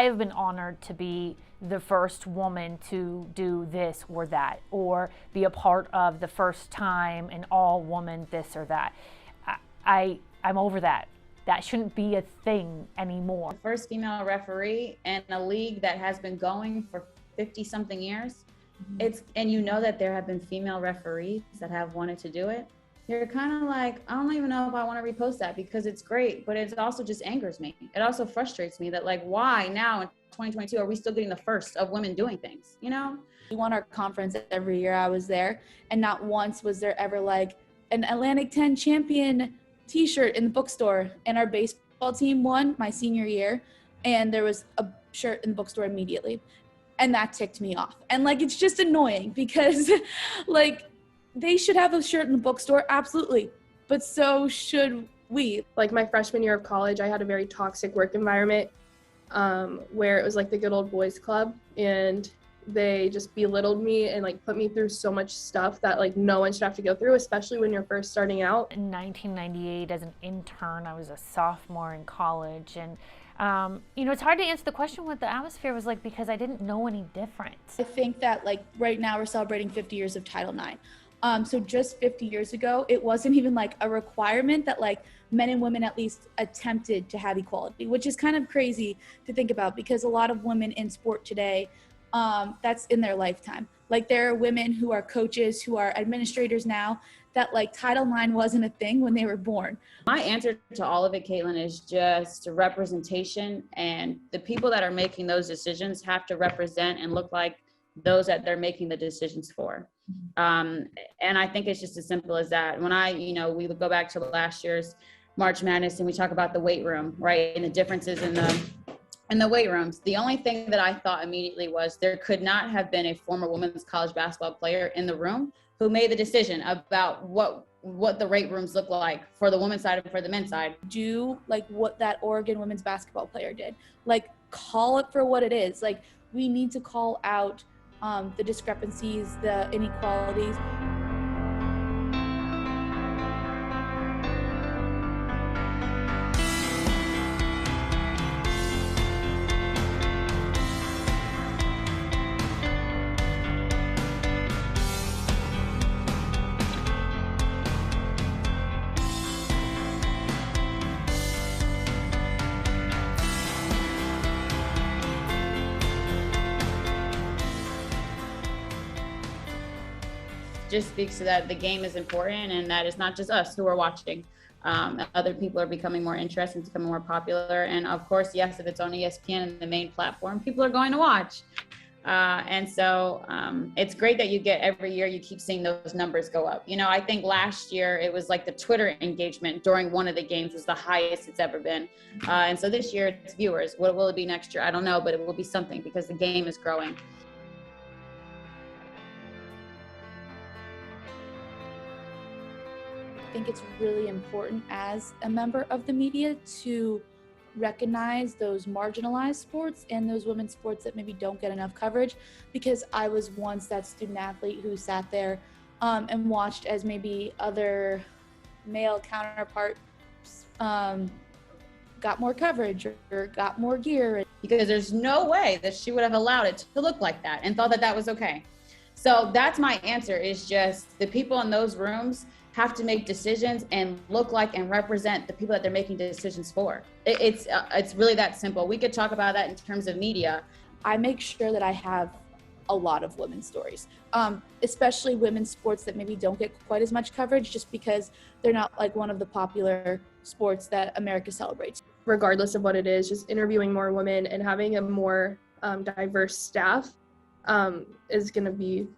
I have been honored to be the first woman to do this or that, or be a part of the first time an all-woman this or that. I'm over that. That shouldn't be a thing anymore. First female referee in a league that has been going for 50-something years. And you know that there have been female referees that have wanted to do it. You're kind of like, I don't even know if I want to repost that because it's great, but it also just angers me. It also frustrates me that, like, why now in 2022 are we still getting the first of women doing things, you know? We won our conference every year I was there, and not once was there ever like an Atlantic 10 champion t-shirt in the bookstore. And our baseball team won my senior year, and there was a shirt in the bookstore immediately. And that ticked me off. And like, it's just annoying because like, they should have a shirt in the bookstore, absolutely, but so should we. Like my freshman year of college, I had a very toxic work environment where it was like the good old boys club, and they just belittled me and like put me through so much stuff that like no one should have to go through, especially when you're first starting out. In 1998, as an intern, I was a sophomore in college, and it's hard to answer the question what the atmosphere was like because I didn't know any different. I think that like right now we're celebrating 50 years of Title IX. So just 50 years ago, it wasn't even like a requirement that like men and women at least attempted to have equality, which is kind of crazy to think about because a lot of women in sport today, that's in their lifetime. Like there are women who are coaches, who are administrators now, that like Title IX wasn't a thing when they were born. My answer to all of it, Caitlin, is just representation, and the people that are making those decisions have to represent and look like those that they're making the decisions for. And I think it's just as simple as that. When we would go back to last year's March Madness and we talk about the weight room, right? And the differences in the weight rooms. The only thing that I thought immediately was there could not have been a former women's college basketball player in the room who made the decision about what the weight rooms look like for the women's side and for the men's side. Do like what that Oregon women's basketball player did. Like call it for what it is. Like we need to call out the discrepancies, the inequalities. Just speaks to that the game is important and that it's not just us who are watching. Other people are becoming more interested, becoming more popular. And of course, yes, if it's on ESPN and the main platform, people are going to watch. And so it's great that you get every year, you keep seeing those numbers go up. I think last year it was like the Twitter engagement during one of the games was the highest it's ever been. And so this year it's viewers. What will it be next year? I don't know, but it will be something because the game is growing. I think it's really important as a member of the media to recognize those marginalized sports and those women's sports that maybe don't get enough coverage, because I was once that student athlete who sat there and watched as maybe other male counterparts got more coverage or got more gear. Because there's no way that she would have allowed it to look like that and thought that that was okay. So that's my answer, is just the people in those rooms have to make decisions and look like and represent the people that they're making decisions for. It's really that simple. We could talk about that in terms of media. I make sure that I have a lot of women's stories, especially women's sports that maybe don't get quite as much coverage just because they're not like one of the popular sports that America celebrates. Regardless of what it is, just interviewing more women and having a more diverse staff is going to be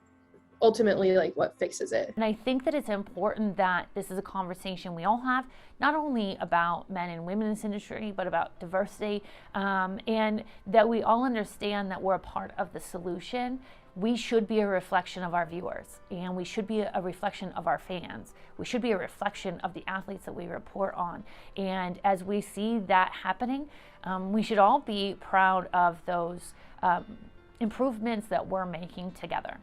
ultimately like what fixes it. And I think that it's important that this is a conversation we all have, not only about men and women in this industry, but about diversity, and that we all understand that we're a part of the solution. We should be a reflection of our viewers, and we should be a reflection of our fans. We should be a reflection of the athletes that we report on. And as we see that happening, we should all be proud of those improvements that we're making together.